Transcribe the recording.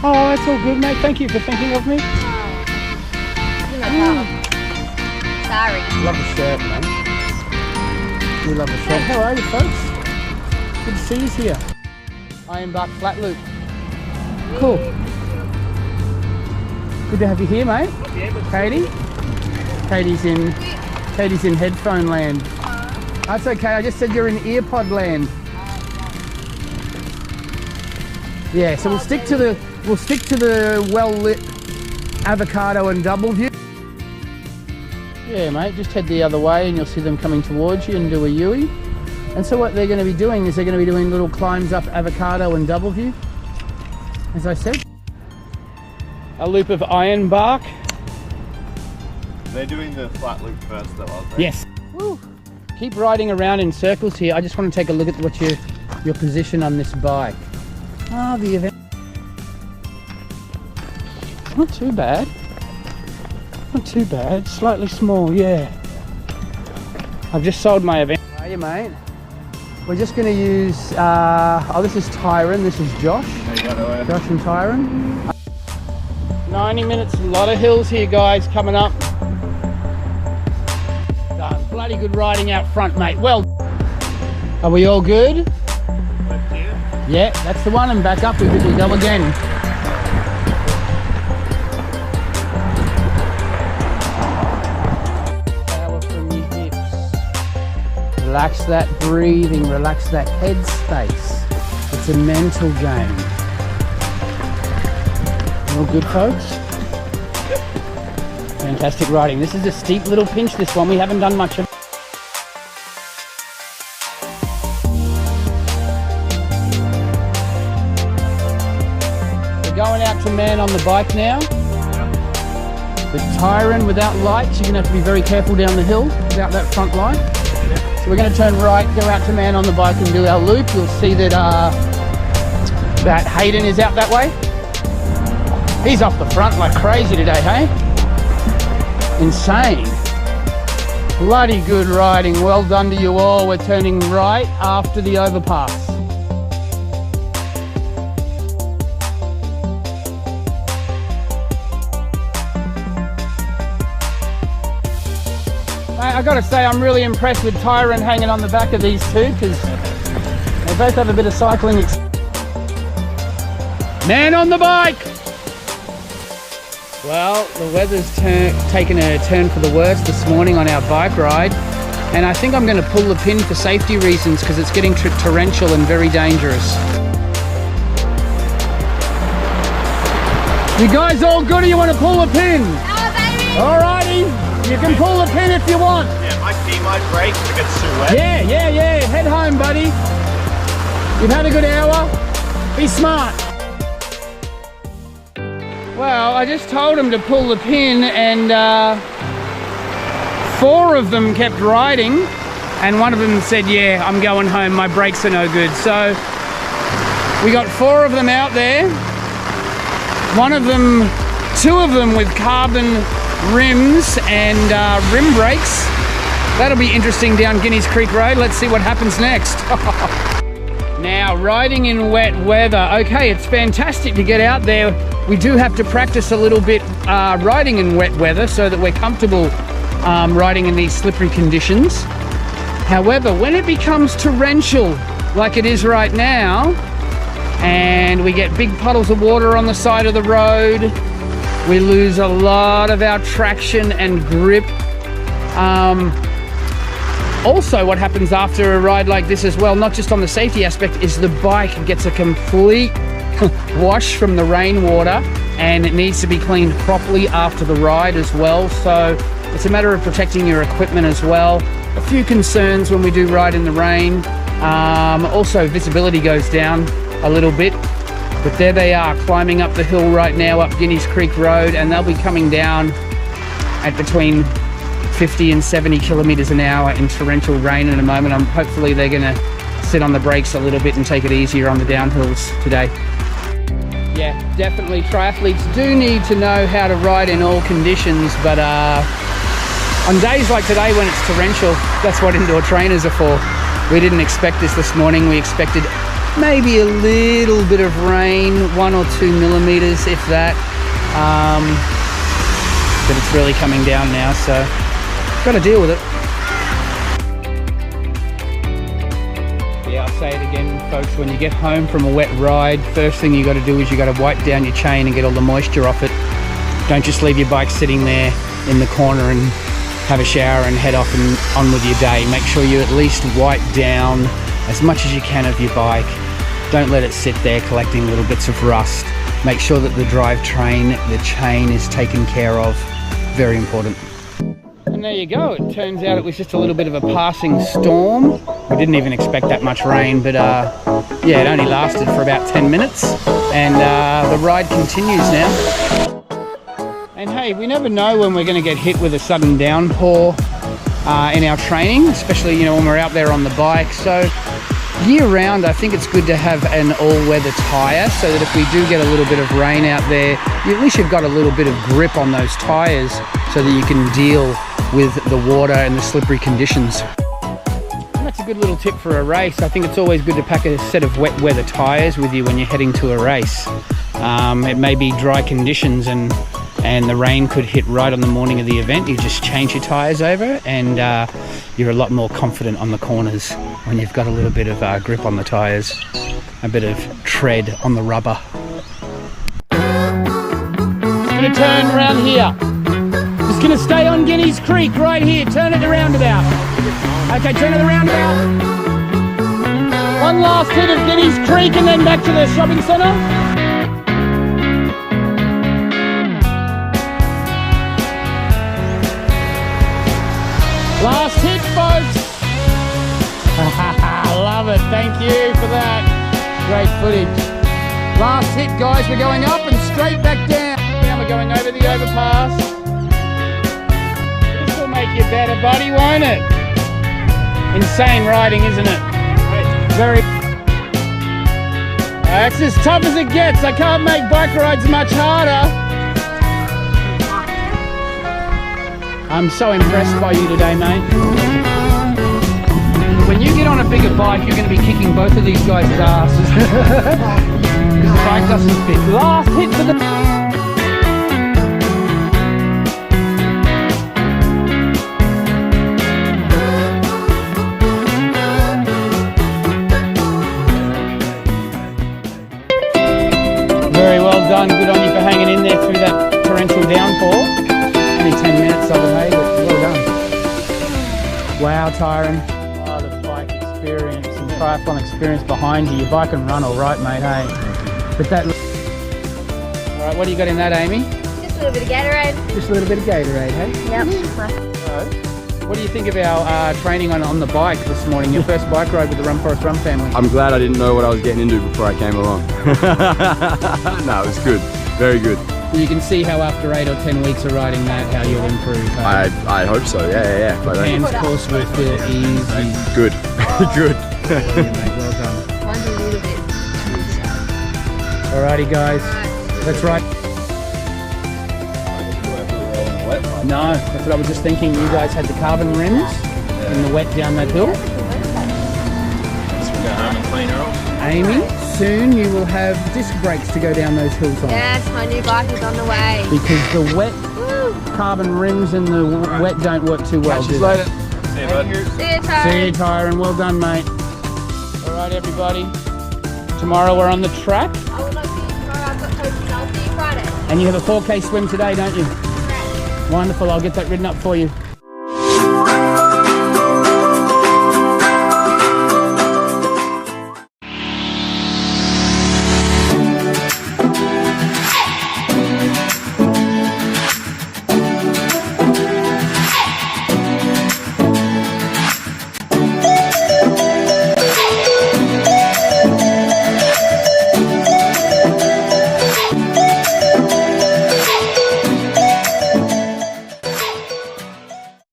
Oh, that's all good, mate. Thank you for thinking of me. Sorry. Love the shirt, mate. We love the shirt. How are you, folks? Good to see you here. Ironbark Flat Loop. Cool. Good to have you here, mate. Katie. Katie's in headphone land. That's okay. I just said you're in earpod land. Yeah. So we'll stick to the well-lit avocado and double view. Yeah, mate. Just head the other way, and you'll see them coming towards you and do a U-ey. And so what they're going to be doing is they're going to be doing little climbs up avocado and double view, as I said. A loop of Ironbark. They're doing the flat loop first though, aren't they? Yes. Woo. Keep riding around in circles here. I just want to take a look at what your position on this bike. Ah, the event. Not too bad. Not too bad. Slightly small, yeah. I've just sold my event. How are you, mate? We're just going to use, this is Tyron, this is Josh. Josh and Tyron. 90 minutes, a lot of hills here, guys, coming up. Bloody good riding out front, mate. Well, are we all good? Yeah, that's the one, and back up, we go again. Power from your hips. Relax that breathing, relax that head space. It's a mental game. All good, folks? Fantastic riding. This is a steep little pinch, this one. We haven't done much of. We're going out to man on the bike now. The Tyron without lights, you're going to have to be very careful down the hill without that front light. So we're going to turn right, go out to man on the bike and do our loop. You'll see that that Hayden is out that way. He's off the front like crazy today, hey? Insane. Bloody good riding. Well done to you all. We're turning right after the overpass. Mate, I gotta say, I'm really impressed with Tyron hanging on the back of these two because they both have a bit of cycling experience. Man on the bike! Well, the weather's taken a turn for the worse this morning on our bike ride, and I think I'm going to pull the pin for safety reasons because it's getting torrential and very dangerous. You guys all good, or you want to pull the pin? Alrighty, you can pull the pin if you want. Yeah, my feet might break if it gets too wet. Yeah, head home, buddy. You've had a good hour, be smart. Well, I just told them to pull the pin, and 4 of them kept riding, and one of them said, yeah, I'm going home, my brakes are no good. So we got 4 of them out there. 2 of them with carbon rims and rim brakes. That'll be interesting down Guineas Creek Road. Let's see what happens next. Now, riding in wet weather. Okay, it's fantastic to get out there. We do have to practice a little bit riding in wet weather so that we're comfortable riding in these slippery conditions. However, when it becomes torrential, like it is right now, and we get big puddles of water on the side of the road, we lose a lot of our traction and grip. Also, what happens after a ride like this as well, not just on the safety aspect, is the bike gets a complete wash from the rainwater, and it needs to be cleaned properly after the ride as well. So it's a matter of protecting your equipment as well. A few concerns when we do ride in the rain. Also, visibility goes down a little bit, but there they are climbing up the hill right now up Guineas Creek Road, and they'll be coming down at between 50 and 70 kilometers an hour in torrential rain in a moment. Hopefully they're going to sit on the brakes a little bit and take it easier on the downhills today. Yeah, definitely triathletes do need to know how to ride in all conditions, but on days like today when it's torrential, that's what indoor trainers are for. We didn't expect this morning. We expected maybe a little bit of rain, 1 or 2 millimeters, if that. But it's really coming down now, so got to deal with it. Yeah, I'll say it again, folks. When you get home from a wet ride, first thing you got to do is you got to wipe down your chain and get all the moisture off it. Don't just leave your bike sitting there in the corner and have a shower and head off and on with your day. Make sure you at least wipe down as much as you can of your bike. Don't let it sit there collecting little bits of rust. Make sure that the drivetrain, the chain is taken care of. Very important. And there you go. It turns out it was just a little bit of a passing storm. We didn't even expect that much rain, but yeah, it only lasted for about 10 minutes. And the ride continues now. And hey, we never know when we're going to get hit with a sudden downpour in our training, especially, you know, when we're out there on the bike. So year round, I think it's good to have an all-weather tyre so that if we do get a little bit of rain out there, at least you've got a little bit of grip on those tyres so that you can deal with the water and the slippery conditions. And that's a good little tip for a race. I think it's always good to pack a set of wet weather tyres with you when you're heading to a race. It may be dry conditions and the rain could hit right on the morning of the event. You just change your tyres over and you're a lot more confident on the corners when you've got a little bit of grip on the tyres, a bit of tread on the rubber. Just going to turn around here. Just going to stay on Guineas Creek right here. Turn at the roundabout. Okay, turn at the roundabout. One last hit of Guineas Creek and then back to the shopping centre. Last hit, folks. Love it. Thank you for that. Great footage. Last hit, guys. We're going up and straight back down. Now we're going over the overpass. This will make you better, buddy, won't it? Insane riding, isn't it? Very. It's as tough as it gets. I can't make bike rides much harder. I'm so impressed by you today, mate. When you get on a bigger bike, you're going to be kicking both of these guys' asses. The bike doesn't fit. Last hit for the... Very well done. Good on you for hanging in there through that torrential downpour. Only 10 minutes of it, hey, but well done. Wow, Tyron. Oh, the bike experience and triathlon experience behind you. Your bike can run all right, mate, hey. But that... All right, what do you got in that, Amy? Just a little bit of Gatorade. Just a little bit of Gatorade, hey? Yep. So, what do you think of our training on the bike this morning? Your first bike ride with the Run Forest Run family? I'm glad I didn't know what I was getting into before I came along. No, it was good. Very good. You can see how after 8 or 10 weeks of riding that, how you'll improve. I hope so, yeah. But Hands course will feel easy. good, good. Yeah, mate, well done. Mine's a little bit. Alrighty, guys. That's right. No, that's what I was just thinking. You guys had the carbon rims in the wet down that hill. Amy, soon you will have disc brakes to go down those hills on. Yes, my new bike is on the way. Because the wet carbon rims and the wet don't work too well. Catch you later. See you, bud. See you, Tyron. See you, Tyron. Well done, mate. Alright, everybody. Tomorrow we're on the track. I will not see you tomorrow. I've got coaching. I'll see you Friday. And you have a 4K swim today, don't you? Correct. Wonderful. I'll get that written up for you.